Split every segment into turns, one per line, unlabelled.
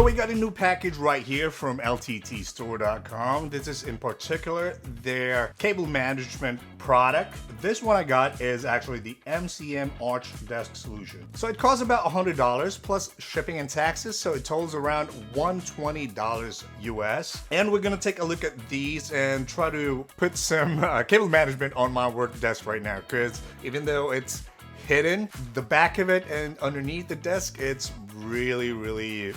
So we got a new package right here from LTTstore.com. This is in particular their cable management product. This one I got is actually the MCM Arch Desk Solution. So it costs about $100 plus shipping and taxes, so it totals around $120 US. And we're gonna take a look at these and try to put some cable management on my work desk right now, because even though it's hidden, the back of it and underneath the desk, it's really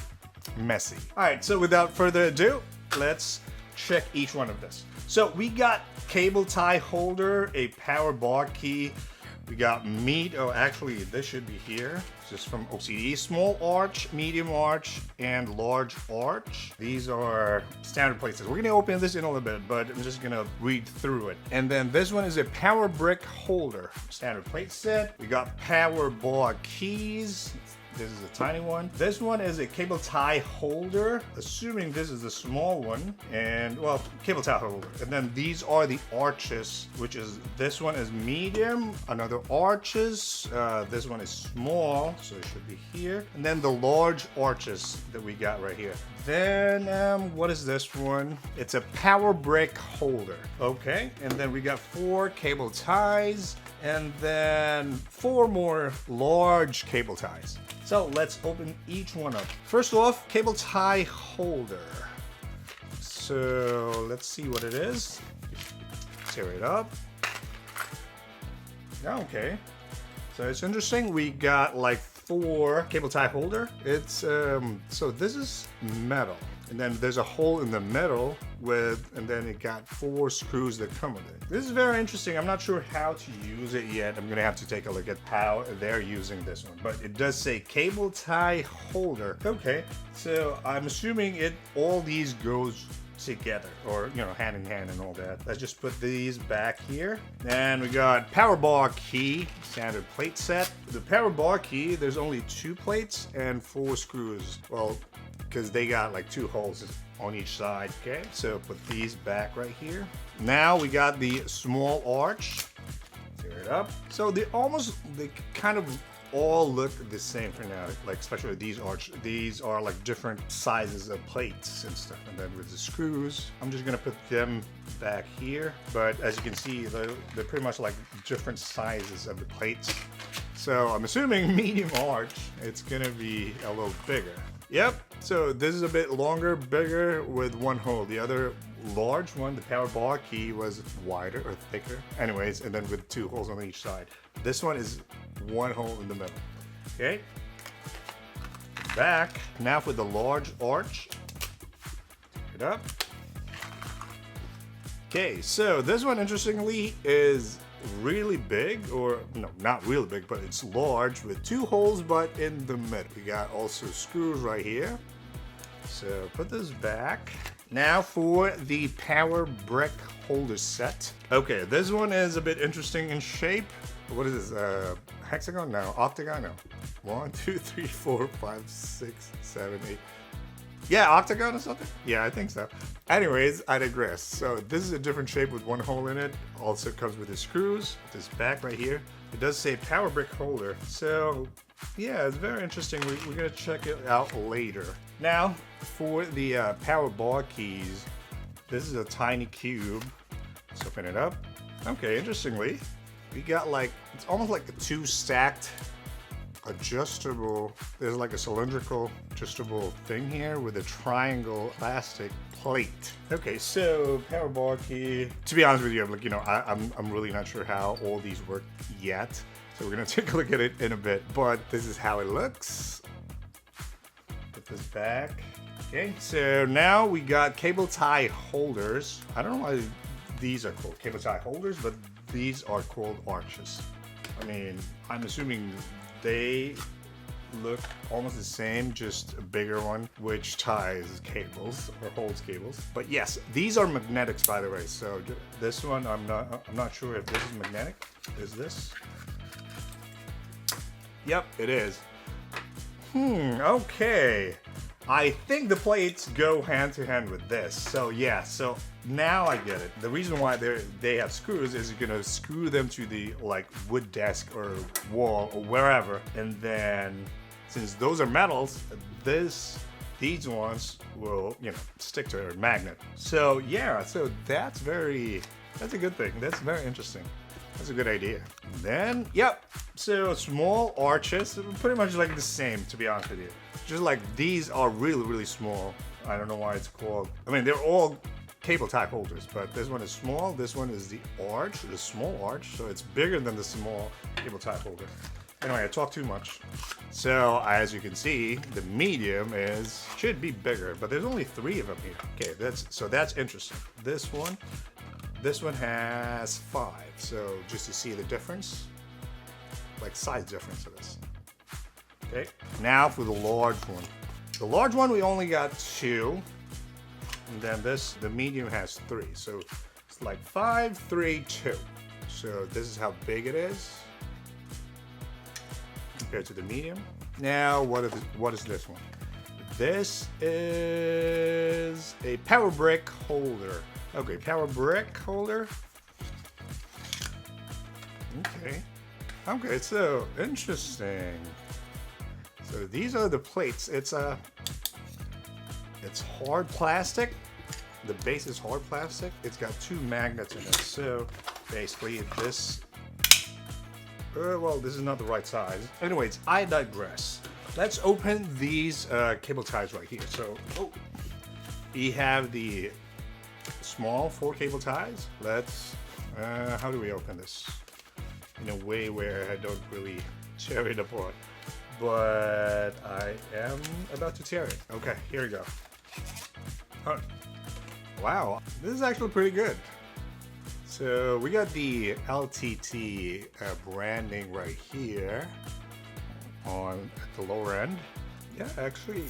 messy. All right, so without further ado, let's check each one of this. So we got cable tie holder, a power bar key. We got actually this should be here. This is from OCD. Small arch, medium arch, and large arch. These are standard places. We're gonna open this in a little bit, but I'm just gonna read through it. And then this one is a power brick holder, standard plate set. We got power bar keys. This is a tiny one. This one is a cable tie holder, assuming this is the small one, and well, cable tie holder. And then these are the arches, which is, this one is medium, another arches, this one is small, so it should be here. And then the large arches that we got right here. Then, what is this one? It's a power brick holder. Okay, and then we got 4 cable ties, and then 4 more large cable ties. So let's open each one up. First off, cable tie holder. So let's see what it is. Tear it up. Okay. So it's interesting. We got like 4 cable tie holder. It's so this is metal, and then there's a hole in the middle and then it got 4 screws that come with it. This is very interesting. I'm not sure how to use it yet. I'm gonna have to take a look at how they're using this one, but it does say cable tie holder. Okay, so I'm assuming all these goes together, or hand in hand and all that. Let's just put these back here. And we got power bar key, standard plate set. The power bar key, there's only 2 plates and 4 screws. Well, because they got like 2 holes on each side. Okay, so put these back right here. Now we got the small arch. Tear it up. So they kind of all look the same for now, like especially these are like different sizes of plates and stuff. And then with the screws, I'm just gonna put them back here. But as you can see, they're pretty much like different sizes of the plates. So I'm assuming medium arch, it's gonna be a little bigger. Yep, so this is a bit longer, bigger with 1 hole. The other large one, the power bar key, was wider or thicker. Anyways, and then with 2 holes on each side. This one is 1 hole in the middle. Okay. Back. Now for the large arch. Pick it up. Okay, so this one, interestingly, is really big, or no, not really big, but it's large with 2 holes, but in the middle. We got also screws right here. So put this back. Now for the power brick holder set. Okay, this one is a bit interesting in shape. What is this? Hexagon? No, octagon? No. 1, 2, 3, 4, 5, 6, 7, 8. Yeah, octagon or something? Yeah, I think so. Anyways, I digress. So this is a different shape with 1 hole in it. Also comes with the screws. This back right here. It does say power brick holder. So yeah, it's very interesting. We're gonna check it out later. Now for the power bar keys. This is a tiny cube. Let's open it up. Okay, interestingly, we got it's almost like a 2 stacked adjustable. There's like a cylindrical adjustable thing here with a triangle plastic plate. Okay, so power bar key. To be honest with you, I'm really not sure how all these work yet. So we're gonna take a look at it in a bit, but this is how it looks. Put this back. Okay, so now we got cable tie holders. I don't know why these are called cable tie holders, but these are called arches. I mean, I'm assuming they look almost the same, just a bigger one, which ties cables or holds cables. But yes, these are magnetics, by the way. So this one, I'm not sure if this is magnetic. Is this? Yep, it is. Okay. I think the plates go hand to hand with this. So yeah, so now I get it. The reason why they have screws is you're gonna screw them to the wood desk or wall or wherever, and then since those are metals, these these ones will, you know, stick to a magnet. So yeah, so that's a good thing. That's very interesting. That's a good idea. Then, yep, so small arches, pretty much like the same, to be honest with you. Just like these are really, really small. I don't know why it's called. I mean, they're all cable tie holders, but this one is small. This one is the arch, the small arch, so it's bigger than the small cable tie holder. Anyway, I talk too much. So as you can see, the medium should be bigger, but there's only 3 of them here. Okay, that's interesting. This one has 5. So just to see the difference, like size difference of this. Okay, now for the large one. The large one we only got 2, and then the medium has 3. So it's like 5, 3, 2. So this is how big it is compared to the medium. Now, what is this one? This is a power brick holder. Okay, power brick holder. Okay, so interesting. So these are the plates. It's hard plastic. The base is hard plastic. It's got 2 magnets in it. So basically this, well, this is not the right size. Anyways, I digress. Let's open these cable ties right here. So we have the small 4 cable ties. Let's, how do we open this? In a way where I don't really tear it apart. But I am about to tear it. Okay, here we go. Huh. Wow, this is actually pretty good. So we got the LTT branding right here at the lower end. Yeah, actually,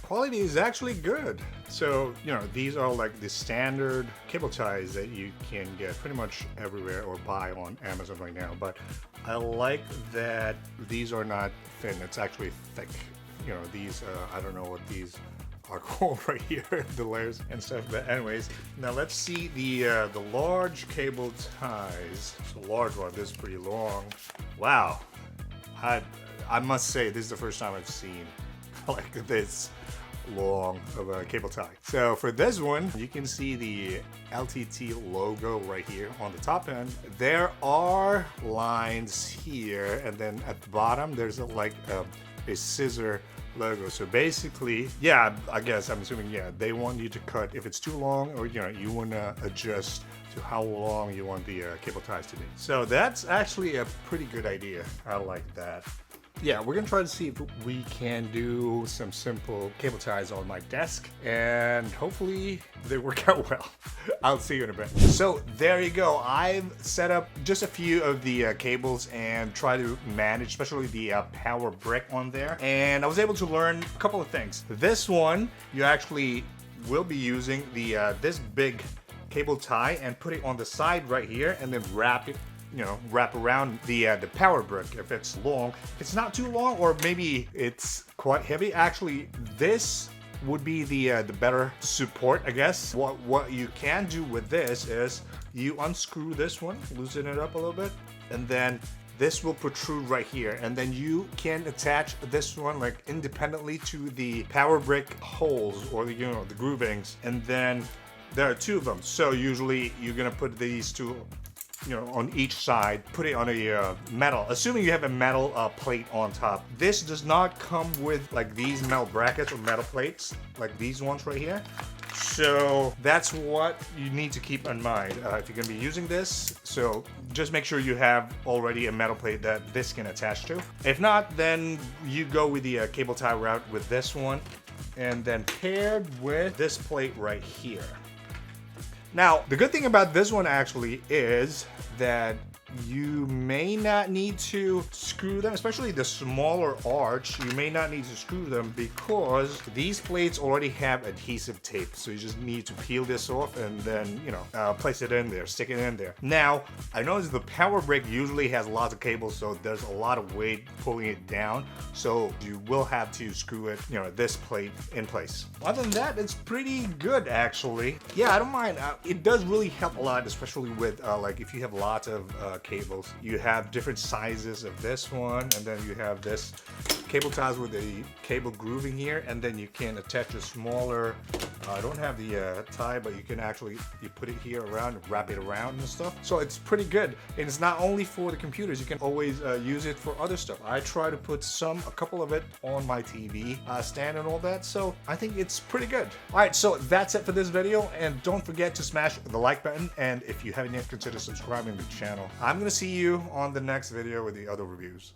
quality is actually good. So, you know, these are like the standard cable ties that you can get pretty much everywhere or buy on Amazon right now. But I like that these are not thin, it's actually thick. You know, these, I don't know what these are called right here, the layers and stuff. But anyways, now let's see the large cable ties. It's a large one, this is pretty long. Wow, I must say this is the first time I've seen like this long of a cable tie. So for this one, you can see the LTT logo right here on the top end. There are lines here, and then at the bottom there's a scissor logo. So basically, yeah, I guess I'm assuming, yeah, they want you to cut if it's too long, or you know, you want to adjust to how long you want the cable ties to be. So that's actually a pretty good idea. I like that. Yeah, we're gonna try to see if we can do some simple cable ties on my desk, and hopefully they work out well. I'll see you in a bit. So there you go. I've set up just a few of the cables and try to manage, especially the power brick on there. And I was able to learn a couple of things. This one, you actually will be using the this big cable tie and put it on the side right here, and then wrap around the power brick if it's long. If it's not too long, or maybe it's quite heavy, actually this would be the better support, I guess. What you can do with this is you unscrew this one, loosen it up a little bit, and then this will protrude right here, and then you can attach this one like independently to the power brick holes, or the groovings, and then there are 2 of them. So usually you're gonna put these 2, you know, on each side, put it on a metal, assuming you have a metal plate on top. This does not come with like these metal brackets or metal plates like these ones right here. So that's what you need to keep in mind if you're gonna be using this. So just make sure you have already a metal plate that this can attach to. If not, then you go with the cable tie route with this one, and then paired with this plate right here. Now, the good thing about this one actually is that you may not need to screw them, especially the smaller arch. You may not need to screw them because these plates already have adhesive tape. So you just need to peel this off and then, you know, place it in there, stick it in there. Now, I noticed the power brick usually has lots of cables, so there's a lot of weight pulling it down. So you will have to screw it, you know, this plate in place. Other than that, it's pretty good actually. Yeah, I don't mind. It does really help a lot, especially with like if you have lots of cables. You have different sizes of this one, and then you have this cable ties with a cable grooving here, and then you can attach a smaller, I don't have the tie, but you can actually, you put it here around and wrap it around and stuff. So it's pretty good, and it's not only for the computers, you can always use it for other stuff. I try to put a couple of it on my TV stand and all that, so I think it's pretty good. Alright, so that's it for this video, and don't forget to smash the like button, and if you haven't yet, consider subscribing to the channel. I'm gonna see you on the next video with the other reviews.